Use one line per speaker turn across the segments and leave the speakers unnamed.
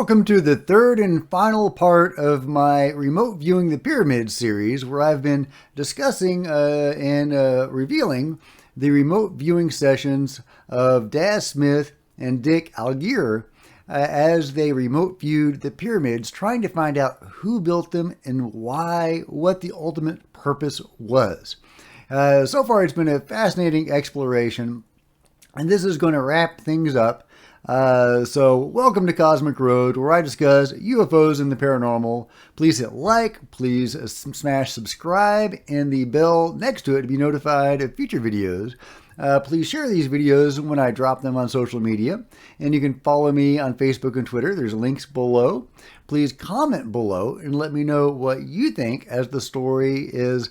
welcome to the third and final part of my Remote Viewing the Pyramids series, where I've been discussing and revealing the remote viewing sessions of Daz Smith and Dick Algier as they remote viewed the pyramids, trying to find out who built them and why, what the ultimate purpose was. So far, it's been a fascinating exploration, and this is going to wrap things up. So welcome to Cosmic Road, where I discuss UFOs and the paranormal. Please hit like, please smash subscribe and the bell next to it to be notified of future videos. Please share these videos when I drop them on social media, and you can follow me on Facebook and Twitter. There's links below. Please comment below and let me know what you think as the story is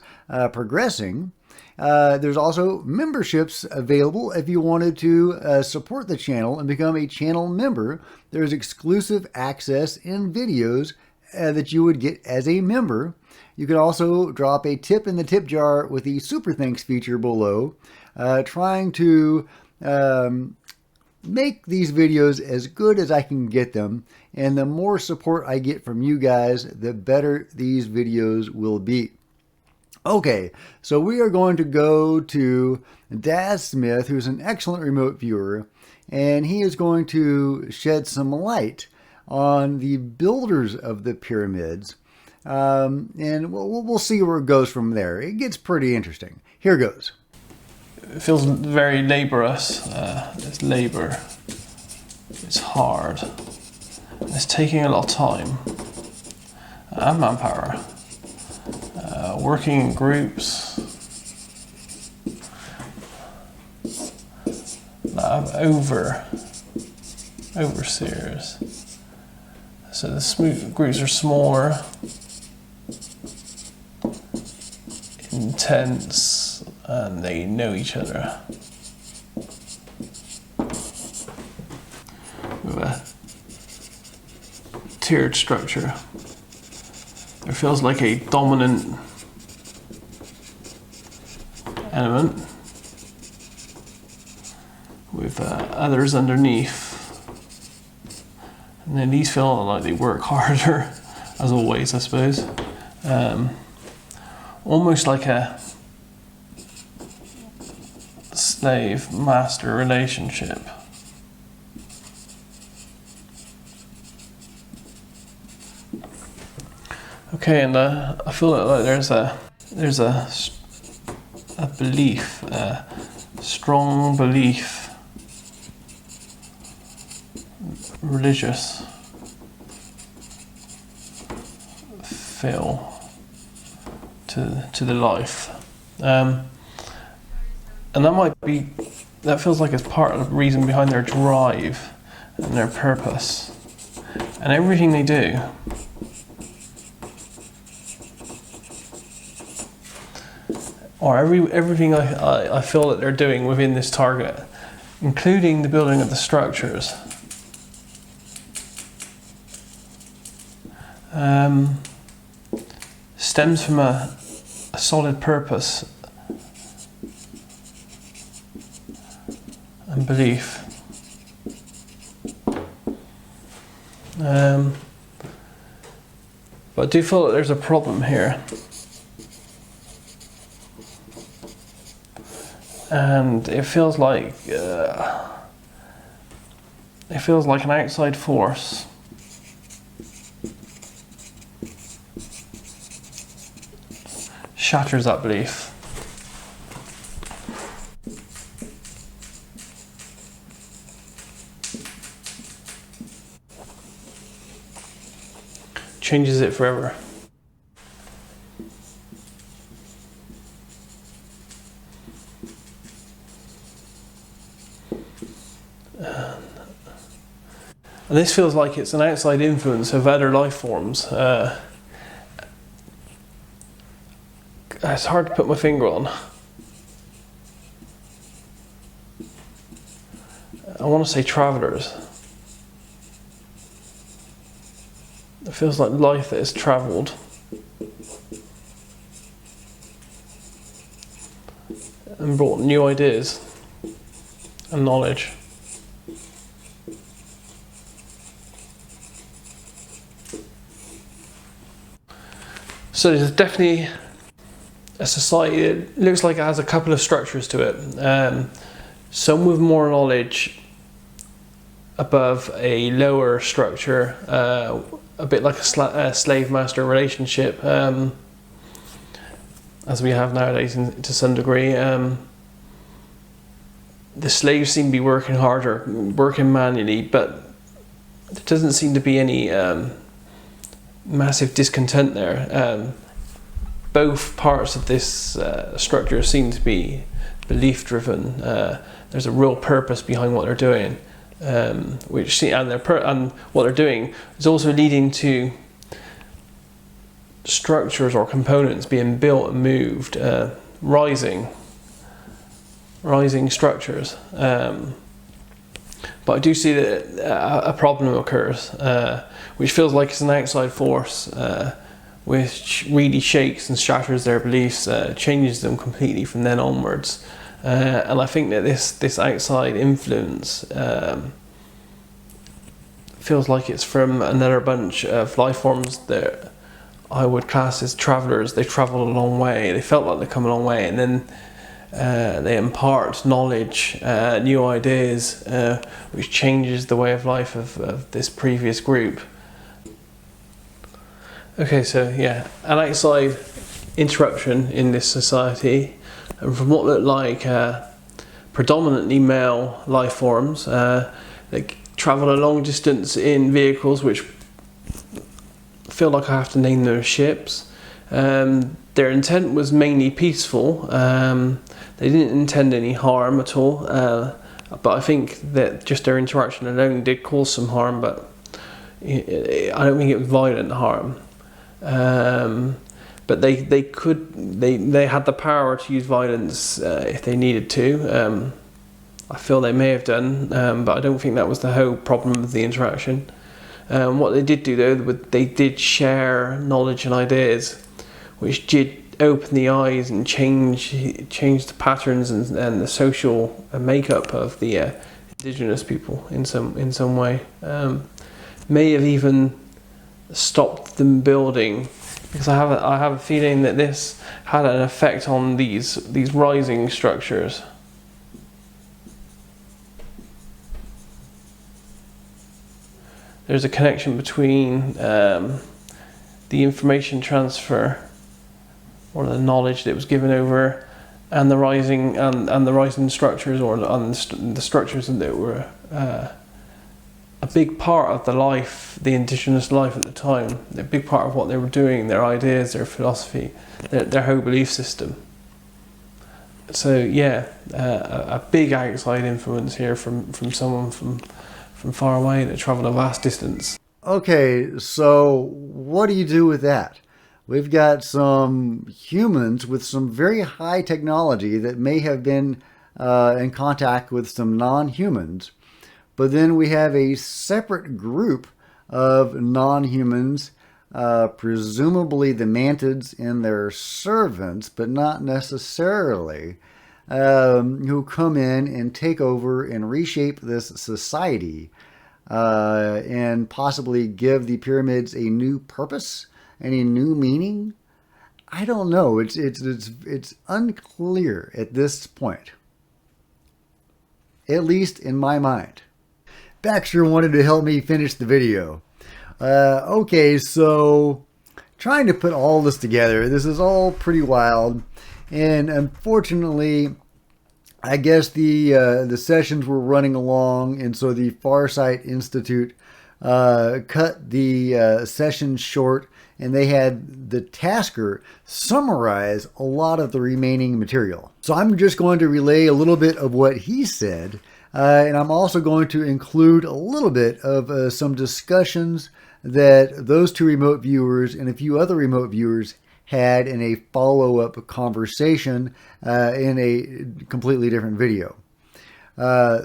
progressing. There's also memberships available if you wanted to support the channel and become a channel member. There's exclusive access and videos that you would get as a member. You can also drop a tip in the tip jar with the Super Thanks feature below, trying to make these videos as good as I can get them. And the more support I get from you guys, the better these videos will be. Okay, so we are going to go to Daz Smith, who's an excellent remote viewer, and he is going to shed some light on the builders of the pyramids, and we'll see where it goes from there. It gets pretty interesting. Here goes.
It feels very laborious. It's labor. It's hard. It's taking a lot of time and manpower. Working in groups that have overseers. So the groups are smaller, intense, and they know each other. With a tiered structure. There feels like a dominant element with others underneath, and then these feel like they work harder, as always, I suppose. Almost like a slave-master relationship. Okay, and I feel like there's a belief, a strong belief, religious feel to the life, and that feels like it's part of the reason behind their drive and their purpose and everything they do. Or everything I feel that they're doing within this target, including the building of the structures, stems from a solid purpose and belief. But I do feel that there's a problem here. And it feels like an outside force shatters that belief. Changes it forever. And this feels like it's an outside influence of other life forms. It's hard to put my finger on. I want to say travelers. It feels like life that has travelled. And brought new ideas and knowledge. So there's definitely a society that looks like it has a couple of structures to it. Some with more knowledge above a lower structure, a bit like a slave-master relationship, as we have nowadays to some degree. The slaves seem to be working harder, working manually, but there doesn't seem to be any massive discontent there. Both parts of this structure seem to be belief driven. There's a real purpose behind what they're doing, and what they're doing is also leading to structures or components being built and moved, rising structures. But I do see that a problem occurs, which feels like it's an outside force, which really shakes and shatters their beliefs, changes them completely from then onwards. And I think that this outside influence feels like it's from another bunch of life forms that I would class as travellers. They travelled a long way, they felt like they've come a long way, and then they impart knowledge, new ideas, which changes the way of life of this previous group. Okay, so yeah, an outside interruption in this society, and from what looked like predominantly male life forms, they travel a long distance in vehicles which feel like I have to name them ships. Their intent was mainly peaceful. They didn't intend any harm at all, but I think that just their interaction alone did cause some harm, but I don't think it was violent harm. But they had the power to use violence if they needed to. I feel they may have done, but I don't think that was the whole problem of the interaction. What they did do though, they did share knowledge and ideas, which did open the eyes and change the patterns and the social makeup of the indigenous people in some way. May have even stopped them building, because I have a feeling that this had an effect on these rising structures. There's a connection between the information transfer, or the knowledge that was given over, and the rising structures, or the structures that were a big part of the indigenous life at the time. A big part of what they were doing, their ideas, their philosophy, their whole belief system. So yeah, a big outside influence here from someone from far away that travelled a vast distance.
Okay, so what do you do with that? We've got some humans with some very high technology that may have been in contact with some non-humans, but then we have a separate group of non-humans, presumably the mantids and their servants, but not necessarily, who come in and take over and reshape this society, and possibly give the pyramids a new purpose and a new meaning. I don't know. It's unclear at this point, at least in my mind. Baxter wanted to help me finish the video. Okay, so trying to put all this together, this is all pretty wild, and unfortunately, I guess the sessions were running along, and so the Farsight Institute cut the session short, and they had the tasker summarize a lot of the remaining material. So I'm just going to relay a little bit of what he said, and I'm also going to include a little bit of some discussions that those two remote viewers and a few other remote viewers had in a follow-up conversation in a completely different video. All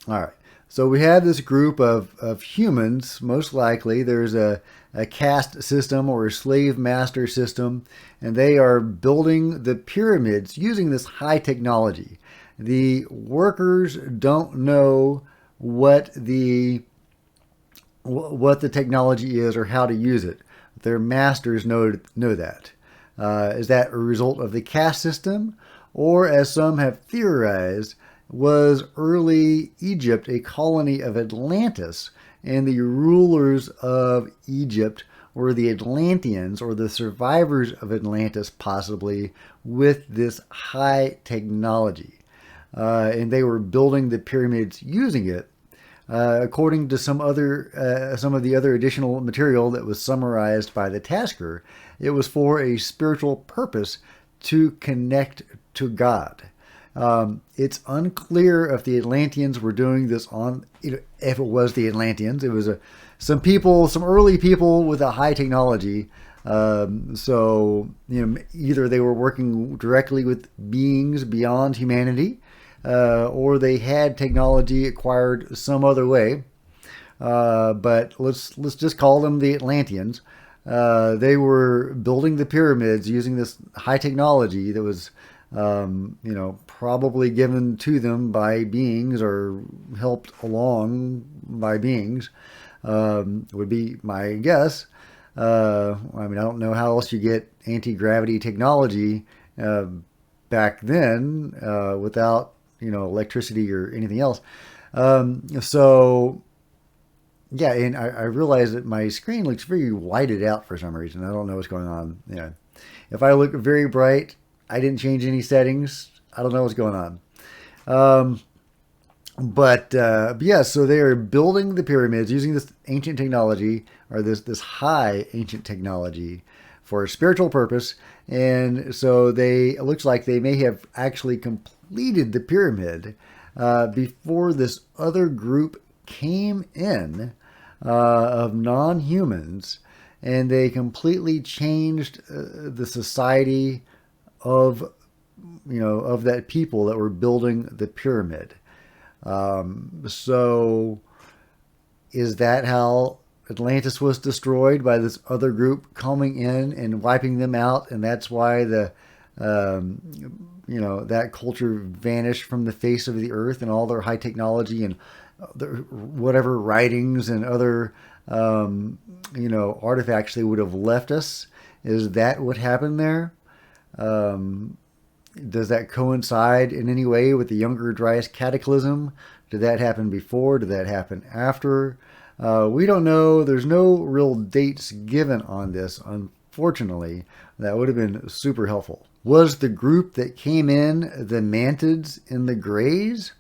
right. So we have this group of humans, most likely. There's a caste system or a slave master system, and they are building the pyramids using this high technology. The workers don't know what the technology is or how to use it. their masters know that. Is that a result of the caste system? Or, as some have theorized, was early Egypt a colony of Atlantis, and the rulers of Egypt were the Atlanteans, or the survivors of Atlantis, possibly, with this high technology. And they were building the pyramids using it. According to some of the other additional material that was summarized by the tasker, it was for a spiritual purpose to connect to God. It's unclear if the Atlanteans were doing this if it was the Atlanteans. It was some early people with a high technology. So, either they were working directly with beings beyond humanity, or they had technology acquired some other way. But let's just call them the Atlanteans. They were building the pyramids using this high technology that was, probably given to them by beings or helped along by beings, would be my guess. I don't know how else you get anti-gravity technology back then without, electricity or anything else. So, yeah, and I realize that my screen looks very whited out for some reason. I don't know what's going on. If I look very bright, I didn't change any settings. I don't know what's going on. But yeah, so they are building the pyramids using this ancient technology, or this high ancient technology, for a spiritual purpose. And so it looks like they may have actually completed the pyramid before this other group came in of non-humans, and they completely changed the society of that people that were building the pyramid. So is that how Atlantis was destroyed, by this other group coming in and wiping them out? And that's why that culture vanished from the face of the earth, and all their high technology and whatever writings and other, artifacts they would have left us. Is that what happened there? Does that coincide in any way with the Younger Dryas cataclysm? Did that happen before? Did that happen after? We don't know. There's no real dates given on this, unfortunately. That would have been super helpful. Was the group that came in the Mantids and the Greys?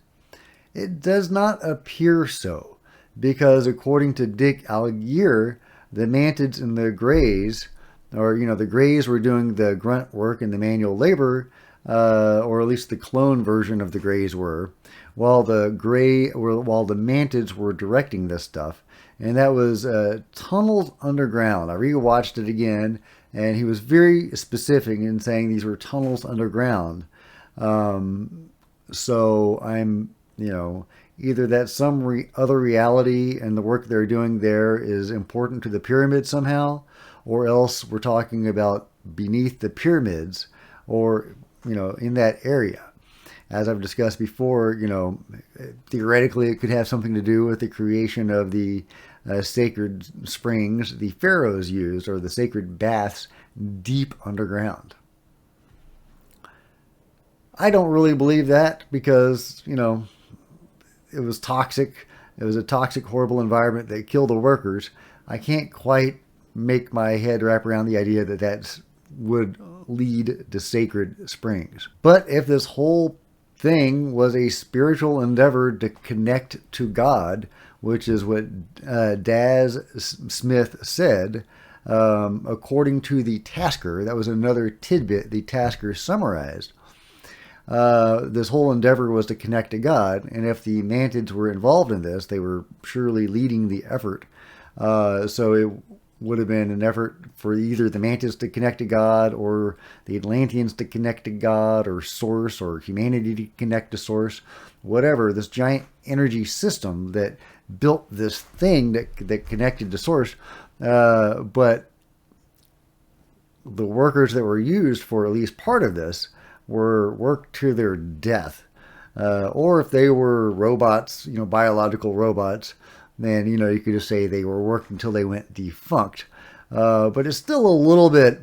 It does not appear so, because according to Dick Algier, the Mantids and the Greys, or the Greys were doing the grunt work and the manual labor, or at least the clone version of the Greys were, while the Mantids were directing this stuff. And that was tunnels underground. I rewatched it again, and he was very specific in saying these were tunnels underground. So I'm, either that's some other reality, and the work they're doing there is important to the pyramid somehow, or else we're talking about beneath the pyramids, or in that area. As I've discussed before, theoretically it could have something to do with the creation of the sacred springs the pharaohs used, or the sacred baths deep underground. I don't really believe that, because, it was toxic. It was a toxic, horrible environment that killed the workers. I can't quite make my head wrap around the idea that would lead to sacred springs. But if this whole thing was a spiritual endeavor to connect to God, which is what Daz Smith said, according to the tasker, that was another tidbit the tasker summarized. This whole endeavor was to connect to God, and if the Mantids were involved in this, they were surely leading the effort. So it would have been an effort for either the Mantids to connect to God, or the Atlanteans to connect to God, or Source, or humanity to connect to Source, whatever. This giant energy system that built this thing that connected to Source. But the workers that were used for at least part of this were worked to their death. Or if they were robots, biological robots, then, you could just say they were worked until they went defunct. but it's still a little bit,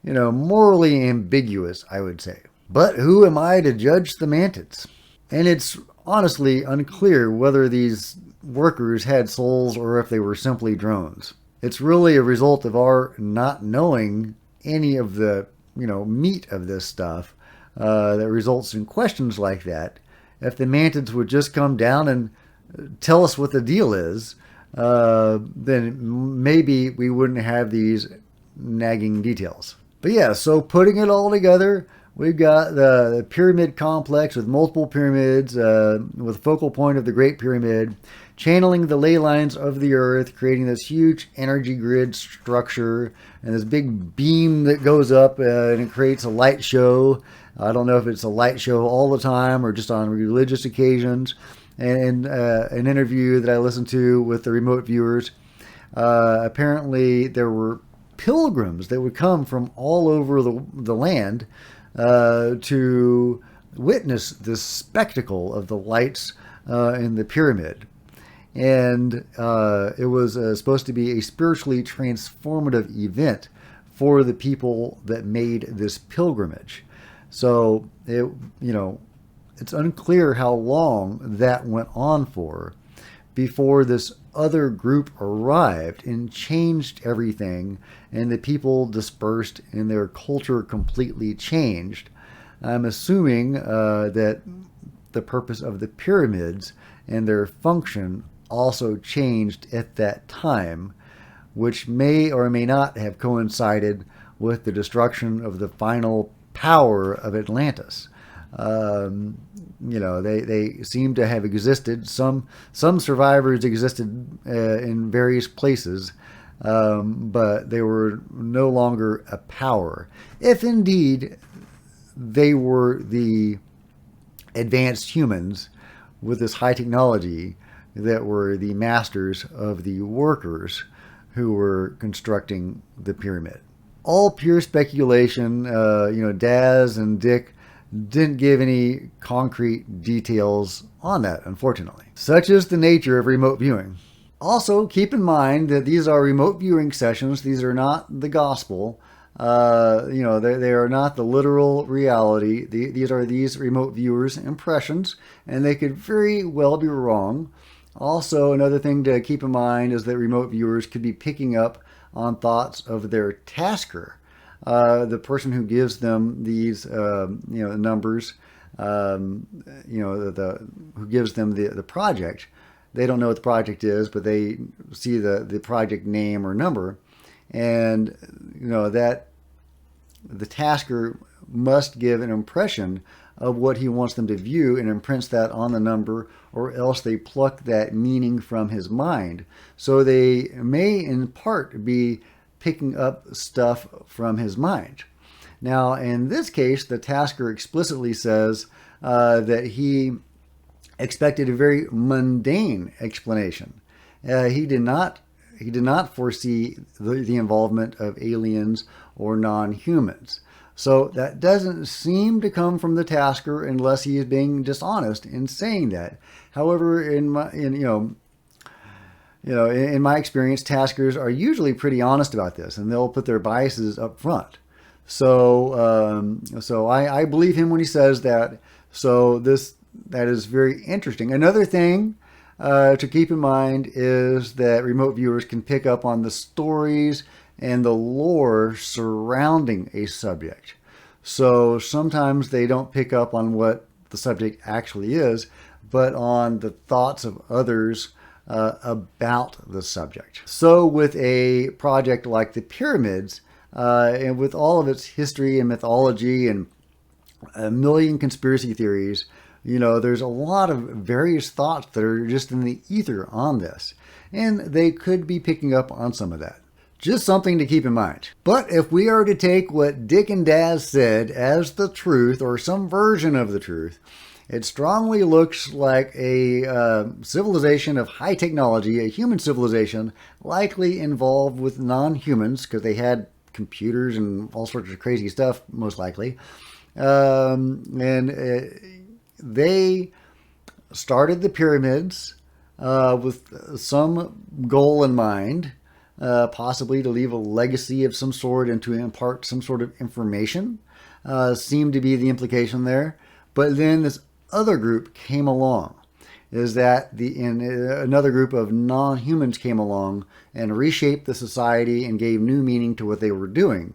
morally ambiguous, I would say. But who am I to judge the mantids? And it's honestly unclear whether these workers had souls or if they were simply drones. It's really a result of our not knowing any of the, meat of this stuff that results in questions like that. If the mantids would just come down and tell us what the deal is, then maybe we wouldn't have these nagging details. But yeah, so putting it all together, we've got the pyramid complex with multiple pyramids, with a focal point of the Great Pyramid, channeling the ley lines of the Earth, creating this huge energy grid structure, and this big beam that goes up and it creates a light show. I don't know if it's a light show all the time or just on religious occasions. And an interview that I listened to with the remote viewers, apparently there were pilgrims that would come from all over the land to witness this spectacle of the lights in the pyramid. And it was supposed to be a spiritually transformative event for the people that made this pilgrimage. So it's unclear how long that went on for before this other group arrived and changed everything, and the people dispersed and their culture completely changed. I'm assuming that the purpose of the pyramids and their function also changed at that time, which may or may not have coincided with the destruction of the final power of Atlantis. They seem to have existed. Some survivors existed in various places, but they were no longer a power. If indeed they were the advanced humans with this high technology that were the masters of the workers who were constructing the pyramid. All pure speculation. Daz and Dick didn't give any concrete details on that, unfortunately. Such is the nature of remote viewing. Also, keep in mind that these are remote viewing sessions. These are not the gospel. They are not the literal reality. These are these remote viewers' impressions, and they could very well be wrong. Also, another thing to keep in mind is that remote viewers could be picking up on thoughts of their tasker. The person who gives them these, numbers, who gives them the project. They don't know what the project is, but they see the project name or number, and that the tasker must give an impression of what he wants them to view and imprints that on the number, or else they pluck that meaning from his mind. So they may in part be picking up stuff from his mind. Now, in this case, the tasker explicitly says that he expected a very mundane explanation. He did not foresee the involvement of aliens or non-humans. So that doesn't seem to come from the tasker unless he is being dishonest in saying that. However, in my experience, taskers are usually pretty honest about this, and they'll put their biases up front. So I believe him when he says that. So that is very interesting. Another thing to keep in mind is that remote viewers can pick up on the stories and the lore surrounding a subject. So sometimes they don't pick up on what the subject actually is, but on the thoughts of others about the subject. So with a project like the pyramids, and with all of its history and mythology and a million conspiracy theories, there's a lot of various thoughts that are just in the ether on this, and they could be picking up on some of that. Just something to keep in mind. But if we are to take what Dick and Daz said as the truth, or some version of the truth, it strongly looks like a civilization of high technology, a human civilization, likely involved with non-humans, because they had computers and all sorts of crazy stuff, most likely. They started the pyramids with some goal in mind. possibly to leave a legacy of some sort and to impart some sort of information, seemed to be the implication there. But then this other group came along, is that another group of non-humans came along and reshaped the society and gave new meaning to what they were doing.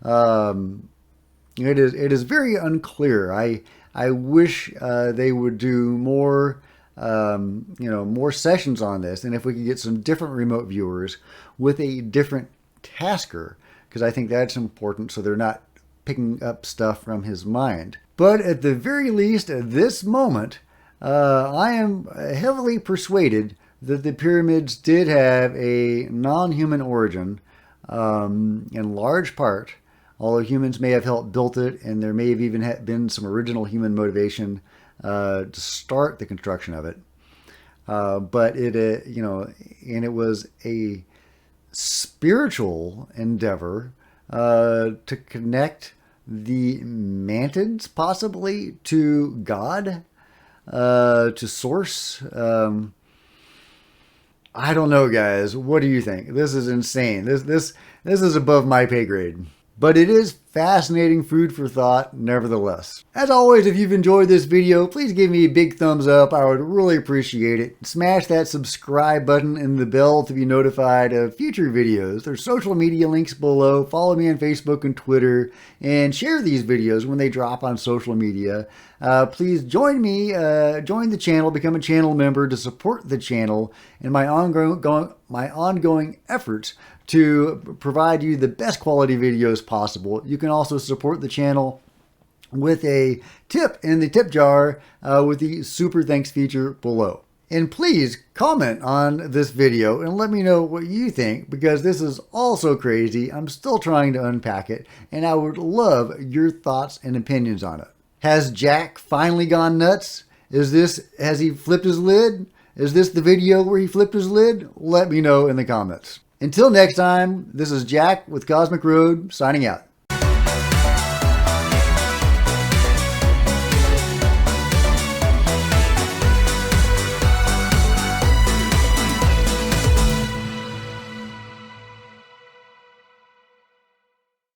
It is very unclear. I wish they would do more, more sessions on this, and if we could get some different remote viewers with a different tasker, because I think that's important, so they're not picking up stuff from his mind. But at the very least, at this moment, I am heavily persuaded that the pyramids did have a non-human origin, in large part, although humans may have helped build it, and there may have even been some original human motivation to start the construction of it. But it, and it was a spiritual endeavor to connect the mantids possibly to God, to source. I don't know, guys. What do you think? This is insane. This is above my pay grade. But it is fascinating food for thought, nevertheless. As always, if you've enjoyed this video, please give me a big thumbs up. I would really appreciate it. Smash that subscribe button and the bell to be notified of future videos. There's social media links below. Follow me on Facebook and Twitter, and share these videos when they drop on social media. Please join me, join the channel, become a channel member to support the channel and my ongoing efforts to provide you the best quality videos possible. You can also support the channel with a tip in the tip jar with the super thanks feature below. And please comment on this video and let me know what you think, because this is also crazy. I'm still trying to unpack it, and I would love your thoughts and opinions on it. Has Jack finally gone nuts? Has he flipped his lid? Is this the video where he flipped his lid? Let me know in the comments. Until next time, this is Jack with Cosmic Road signing out.